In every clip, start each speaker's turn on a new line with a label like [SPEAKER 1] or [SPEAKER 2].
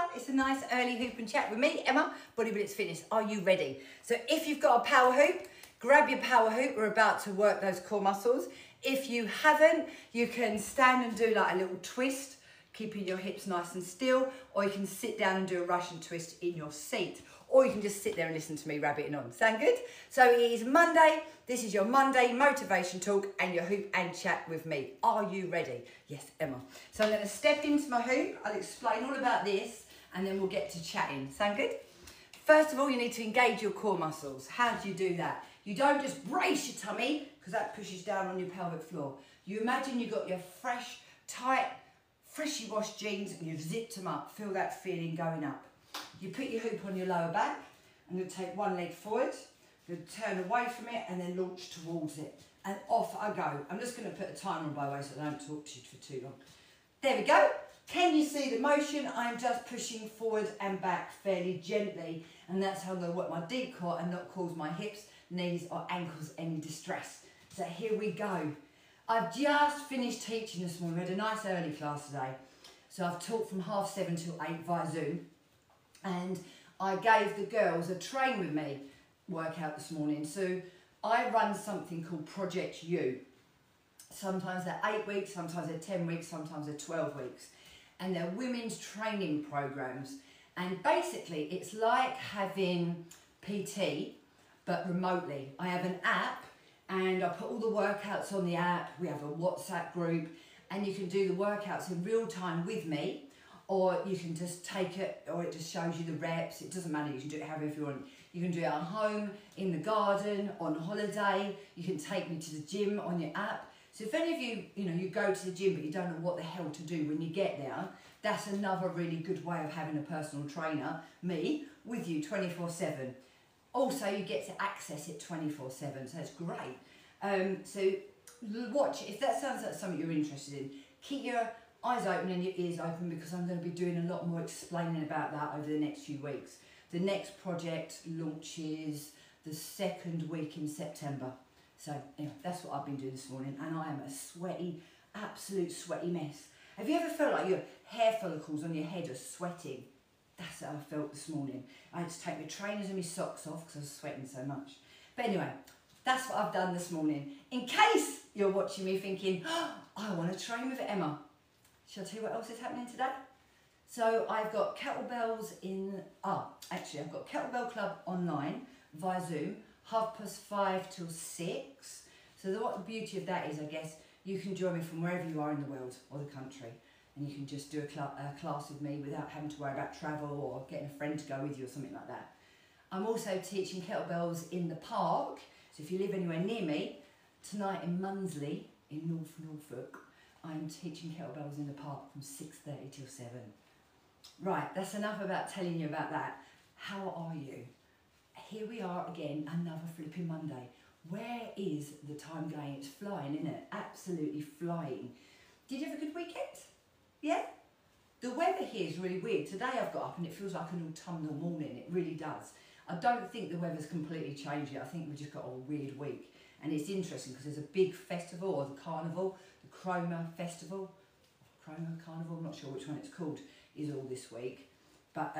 [SPEAKER 1] everyone, it's a nice early hoop and chat with me, Emma, Body Blitz Fitness. Are you ready? So if you've got a power hoop, grab your power hoop. We're about to work those core muscles. If you haven't, you can stand and do like a little twist, keeping your hips nice and still, or you can sit down and do a Russian twist in your seat, or you can just sit there and listen to me rabbiting on. Sound good? So it is Monday. This is your Monday motivation talk and your hoop and chat with me. Are you ready? Yes, Emma. So I'm going to step into my hoop. I'll explain all about this and then we'll get to chatting. Sound good? First of all, you need to engage your core muscles. How do you do that? You don't just brace your tummy because that pushes down on your pelvic floor. You imagine you've got your fresh, tight, freshly washed jeans and you've zipped them up. Feel that feeling going up. You put your hoop on your lower back. I'm going to take one leg forward. I'm going to turn away from it and then launch towards it. And off I go. I'm just going to put a timer on by the way so I don't talk to you for too long. There we go. Can you see the motion? I'm just pushing forward and back fairly gently. And that's how I'm going to work my deep core and not cause my hips, knees or ankles any distress. So here we go. I've just finished teaching this morning. We had a nice early class today. So I've taught from 7:30 till 8 via Zoom. And I gave the girls a train with me workout this morning. So I run something called Project U. Sometimes they're 8 weeks, sometimes they're 10 weeks, sometimes they're 12 weeks. And they're women's training programs. And basically it's like having PT, but remotely. I have an app and I put all the workouts on the app. We have a WhatsApp group and you can do the workouts in real time with me. Or you can just take it, or it just shows you the reps. It doesn't matter, you can do it however you want. You can do it at home, in the garden, on holiday. You can take me to the gym on your app. So if any of you, you go to the gym but you don't know what the hell to do when you get there, that's another really good way of having a personal trainer, me, with you 24/7. Also, you get to access it 24/7, so it's great. So watch, if that sounds like something you're interested in, keep your eyes open and your ears open because I'm going to be doing a lot more explaining about that over the next few weeks. The next project launches the 2nd week in September. So anyway, that's what I've been doing this morning and I am a sweaty, absolute sweaty mess. Have you ever felt like your hair follicles on your head are sweating? That's how I felt this morning. I had to take my trainers and my socks off because I was sweating so much. But anyway, that's what I've done this morning. In case you're watching me thinking, oh, I want to train with Emma. Shall I tell you what else is happening today? So I've got kettlebells I've got Kettlebell Club online via Zoom, 5:30 till 6. So what the beauty of that is, I guess, you can join me from wherever you are in the world or the country. And you can just do a class with me without having to worry about travel or getting a friend to go with you or something like that. I'm also teaching kettlebells in the park. So if you live anywhere near me, tonight in Munsley in North Norfolk, I'm teaching kettlebells in the park from 6:30 till 7. Right, that's enough about telling you about that. How are you? Here we are again, another flipping Monday. Where is the time going? It's flying, isn't it? Absolutely flying. Did you have a good weekend? Yeah? The weather here is really weird. Today I've got up and it feels like an autumnal morning. It really does. I don't think the weather's completely changed yet. I think we've just got a weird week. And it's interesting because there's a big festival, or the carnival, the Chroma Festival, Chroma Carnival, I'm not sure which one it's called, is all this week. But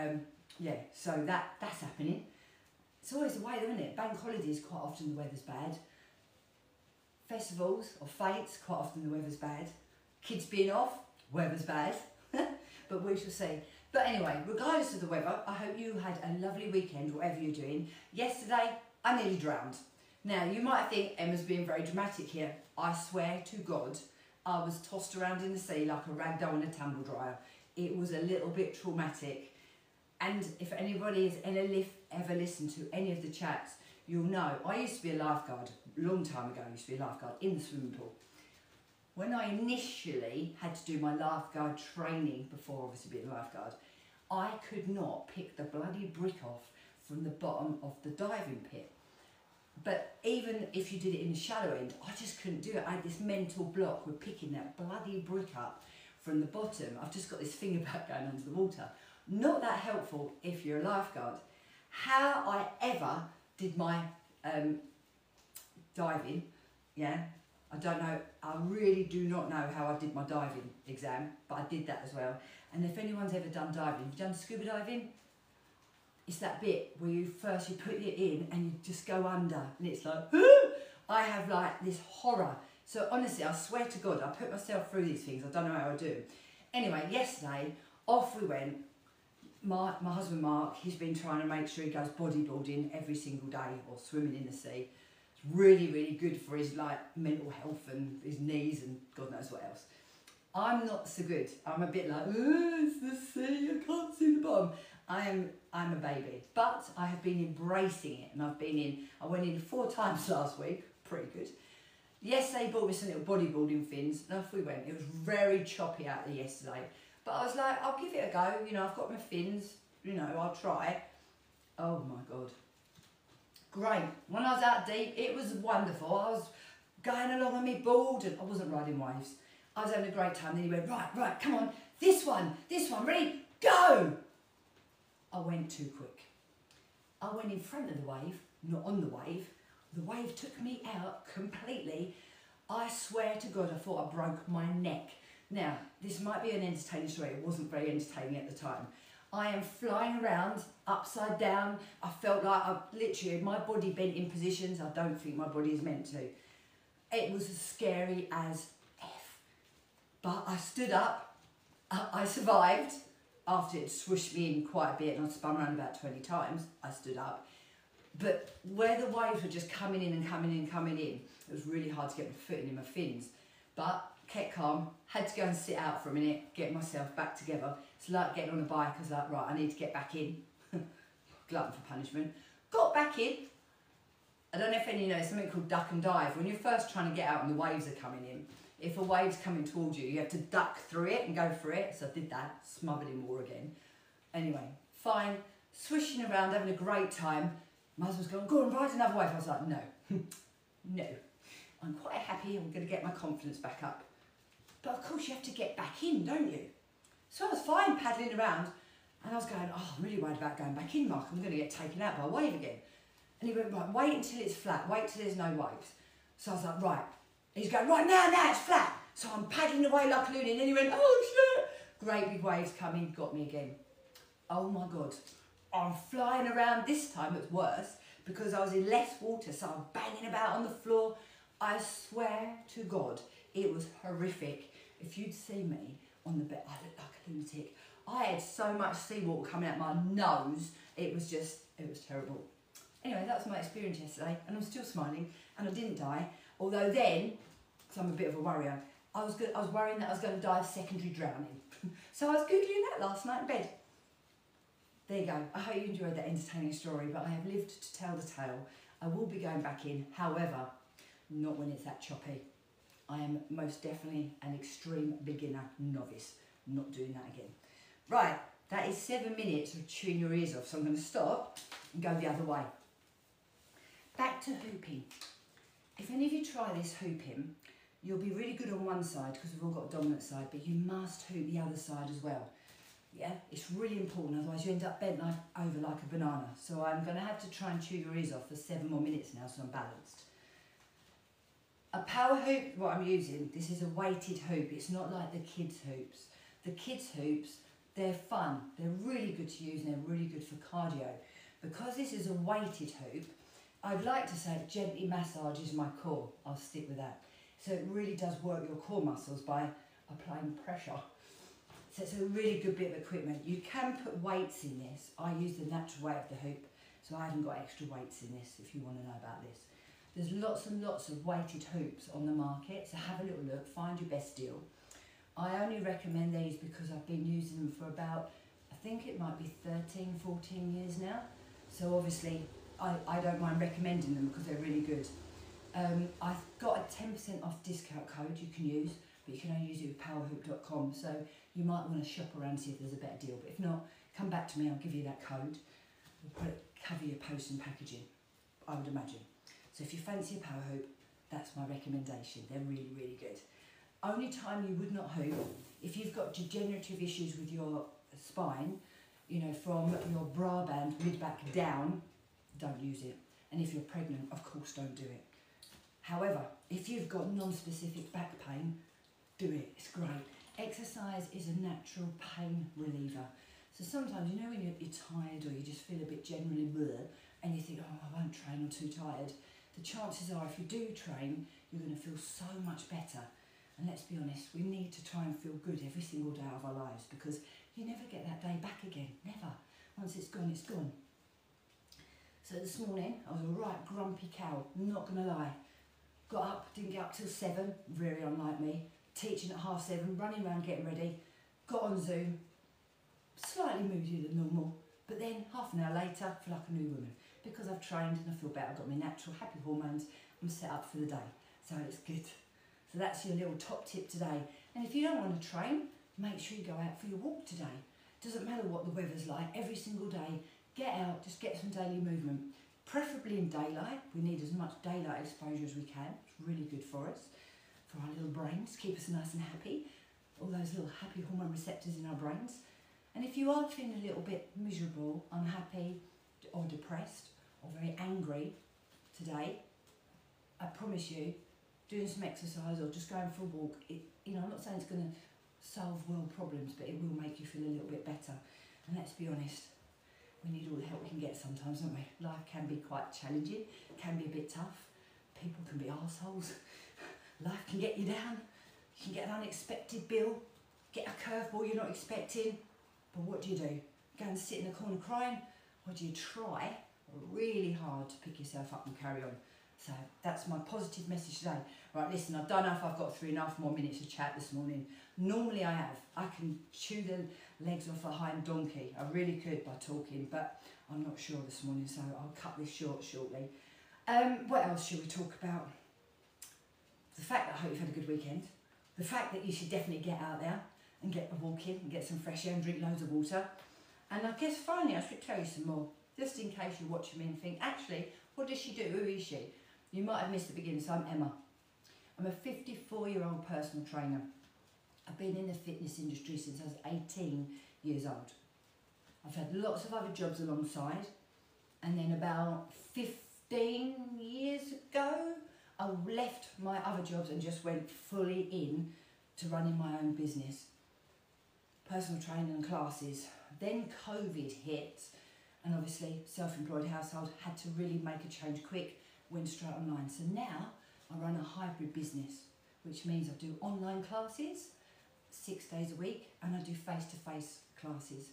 [SPEAKER 1] yeah, so that's happening. It's always the way though, isn't it? Bank holidays, quite often the weather's bad. Festivals or fates, quite often the weather's bad. Kids being off, weather's bad. But we shall see. But anyway, regardless of the weather, I hope you had a lovely weekend, whatever you're doing. Yesterday, I nearly drowned. Now, you might think Emma's being very dramatic here. I swear to God, I was tossed around in the sea like a rag doll in a tumble dryer. It was a little bit traumatic. And if anybody has ever listened to any of the chats, you'll know I used to be a lifeguard. A long time ago, I used to be a lifeguard in the swimming pool. When I initially had to do my lifeguard training before obviously being a lifeguard, I could not pick the bloody brick off from the bottom of the diving pit. But even if you did it in the shallow end, I just couldn't do it. I had this mental block with picking that bloody brick up from the bottom. I've just got this finger back going under the water. Not that helpful if you're a lifeguard. How I ever did my diving, yeah, I don't know, I really do not know how I did my diving exam, but I did that as well. And if anyone's ever done diving, have you done scuba diving? It's that bit where you put it in and you just go under and it's like, I have like this horror. So honestly, I swear to God, I put myself through these things. I don't know how I do. Anyway, yesterday, off we went. My husband Mark, he's been trying to make sure he goes bodybuilding every single day or swimming in the sea. It's really, really good for his like mental health and his knees and God knows what else. I'm not so good. I'm a bit like, it's the sea, I can't see the bottom. I'm a baby, but I have been embracing it, and I went in 4 times last week, pretty good. Yes, they bought me some little bodybuilding fins, and off we went. It was very choppy out there yesterday, but I was like, I'll give it a go, you know, I've got my fins, you know, I'll try. Oh my God. Great. When I was out deep, it was wonderful. I was going along on my board, and I wasn't riding waves. I was having a great time. Then he went, right, come on, this one, ready, go! I went too quick. I went in front of the wave, not on the wave. The wave took me out completely. I swear to God, I thought I broke my neck. Now, this might be an entertaining story. It wasn't very entertaining at the time. I am flying around, upside down. I felt like my body bent in positions I don't think my body is meant to. It was as scary as F. But I stood up, I survived. After it swooshed me in quite a bit and I spun around about 20 times, I stood up. But where the waves were just coming in and coming in and coming in, it was really hard to get my footing in my fins. But kept calm, had to go and sit out for a minute, get myself back together. It's like getting on a bike. I was like, right, I need to get back in. Glutton for punishment. Got back in. I don't know if any of you know, something called duck and dive. When you're first trying to get out and the waves are coming in, if a wave's coming towards you, you have to duck through it and go for it. So I did that, smothered in water again. Anyway, fine, swishing around, having a great time. My husband's going, go and ride another wave. I was like, no, no. I'm quite happy, I'm going to get my confidence back up. But of course you have to get back in, don't you? So I was fine paddling around and I was going, oh, I'm really worried about going back in, Mark. I'm going to get taken out by a wave again. And he went, right, wait until it's flat, wait till there's no waves. So I was like, right. He's going, right, now it's flat. So I'm paddling away like a loony. And then he went, oh shit. Great big waves coming, got me again. Oh my God. I'm flying around. This time it was worse because I was in less water. So I'm banging about on the floor. I swear to God, it was horrific. If you'd seen me on the bed, I looked like a lunatic. I had so much seawater coming out my nose. It was terrible. Anyway, that was my experience yesterday. And I'm still smiling. And I didn't die. Although then, because I'm a bit of a worrier, I was worrying that I was going to die of secondary drowning. So I was Googling that last night in bed. There you go. I hope you enjoyed that entertaining story, but I have lived to tell the tale. I will be going back in, however, not when it's that choppy. I am most definitely an extreme beginner novice. Not doing that again. Right, that is 7 minutes of chewing your ears off, so I'm going to stop and go the other way. Back to hooping. If any of you try this hooping, you'll be really good on one side because we've all got a dominant side, but you must hoop the other side as well. Yeah, it's really important, otherwise you end up bent over like a banana. So I'm going to have to try and chew your ears off for 7 more minutes now so I'm balanced. A power hoop, what I'm using, this is a weighted hoop. It's not like the kids' hoops. The kids' hoops, they're fun. They're really good to use and they're really good for cardio. Because this is a weighted hoop, I'd like to say it gently massages my core. I'll stick with that. So it really does work your core muscles by applying pressure. So it's a really good bit of equipment. You can put weights in this. I use the natural weight of the hoop, so I haven't got extra weights in this if you want to know about this. There's lots and lots of weighted hoops on the market, so have a little look, find your best deal. I only recommend these because I've been using them for about, I think it might be 13, 14 years now. So obviously, I don't mind recommending them because they're really good. I've got a 10% off discount code you can use, but you can only use it with powerhoop.com. So you might want to shop around and see if there's a better deal. But if not, come back to me, I'll give you that code. We'll cover your post and packaging, I would imagine. So if you fancy a power hoop, that's my recommendation. They're really, really good. Only time you would not hoop, if you've got degenerative issues with your spine, you know, from your bra band, mid-back down, don't use it. And if you're pregnant, of course, don't do it. However, if you've got non-specific back pain, do it, it's great. Exercise is a natural pain reliever. So sometimes, you know, when you're tired or you just feel a bit generally bleh, and you think, oh, I won't train, I'm too tired. The chances are if you do train, you're going to feel so much better. And let's be honest, we need to try and feel good every single day of our lives, because you never get that day back again, never. Once it's gone, it's gone. So this morning, I was a right grumpy cow, not going to lie. Got up, didn't get up till 7, very unlike me. Teaching at 7:30, running around getting ready. Got on Zoom, slightly moodier than normal, but then half an hour later, I feel like a new woman. Because I've trained and I feel better, I've got my natural happy hormones, I'm set up for the day. So it's good. So that's your little top tip today. And if you don't want to train, make sure you go out for your walk today. Doesn't matter what the weather's like, every single day, get out, just get some daily movement. Preferably in daylight. We need as much daylight exposure as we can. It's really good for us, for our little brains, keep us nice and happy. All those little happy hormone receptors in our brains. And if you are feeling a little bit miserable, unhappy, or depressed, or very angry today, I promise you, doing some exercise or just going for a walk, I'm not saying it's going to solve world problems, but it will make you feel a little bit better. And let's be honest, we need all the help we can get sometimes, don't we? Life can be quite challenging, can be a bit tough. People can be arseholes. Life can get you down. You can get an unexpected bill, get a curveball you're not expecting. But what do? Go and sit in the corner crying? Or do you try really hard to pick yourself up and carry on? So that's my positive message today. Right, listen, I don't know if I've got 3.5 more minutes of chat this morning. Normally I have. I can chew the legs off a hind donkey. I really could by talking, but I'm not sure this morning, so I'll cut this short shortly. What else should we talk about? The fact that I hope you've had a good weekend. The fact that you should definitely get out there and get a walk in and get some fresh air and drink loads of water. And I guess finally I should tell you some more, just in case you're watching me and think, actually, what does she do? Who is she? You might have missed the beginning, so I'm Emma. I'm a 54-year-old personal trainer. I've been in the fitness industry since I was 18 years old. I've had lots of other jobs alongside, and then about 15 years ago, I left my other jobs and just went fully in to running my own business. Personal training and classes. Then COVID hit, and obviously self-employed household had to really make a change quick, went straight online. So now I run a hybrid business, which means I do online classes 6 days a week, and I do face-to-face classes.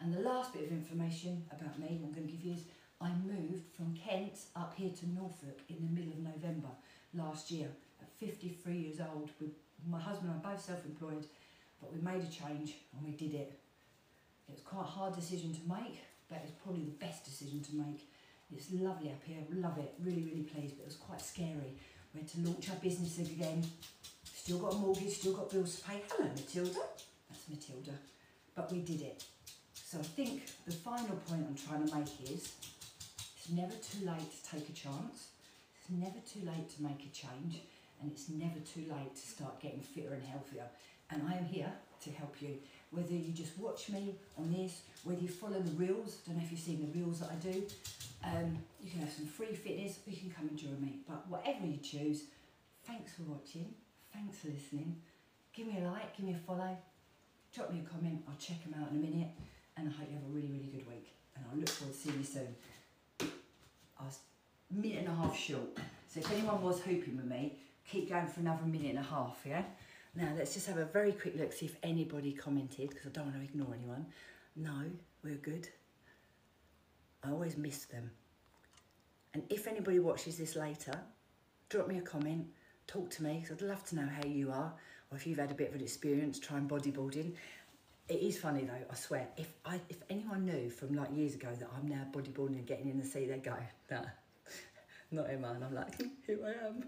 [SPEAKER 1] And the last bit of information about me I'm going to give you is I moved from Kent up here to Norfolk in the middle of November last year at 53 years old. My husband and I are both self-employed, but we made a change and we did it. It was quite a hard decision to make, but it's probably the best decision to make. It's lovely up here, love it, really, really pleased, but it was quite scary. We had to launch our business again, still got a mortgage, still got bills to pay. Hello, Matilda. That's Matilda. But we did it. So I think the final point I'm trying to make is, it's never too late to take a chance, it's never too late to make a change, and it's never too late to start getting fitter and healthier. And I am here to help you. Whether you just watch me on this, whether you follow the reels, I don't know if you've seen the reels that I do, you can have some free fitness, or you can come and join me. But whatever you choose, thanks for watching, thanks for listening. Give me a like, give me a follow, drop me a comment, I'll check them out in a minute, and I hope you have a really, really good week. And I look forward to seeing you soon. I was a minute and a half short, so if anyone was hooping with me, keep going for another minute and a half, yeah? Now let's just have a very quick look, see if anybody commented, because I don't want to ignore anyone. No, we're good. I always miss them. And if anybody watches this later, drop me a comment, talk to me, because I'd love to know how you are, or if you've had a bit of an experience trying bodybuilding. It is funny though, I swear, if anyone knew from like years ago that I'm now bodybuilding and getting in the sea, they'd go, nah, not Emma. And I'm like, here I am,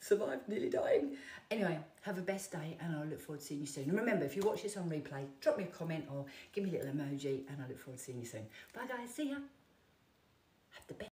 [SPEAKER 1] survived, nearly dying. Anyway, have a best day, and I look forward to seeing you soon. And remember, if you watch this on replay, drop me a comment or give me a little emoji, and I look forward to seeing you soon. Bye guys, see ya. Have the best.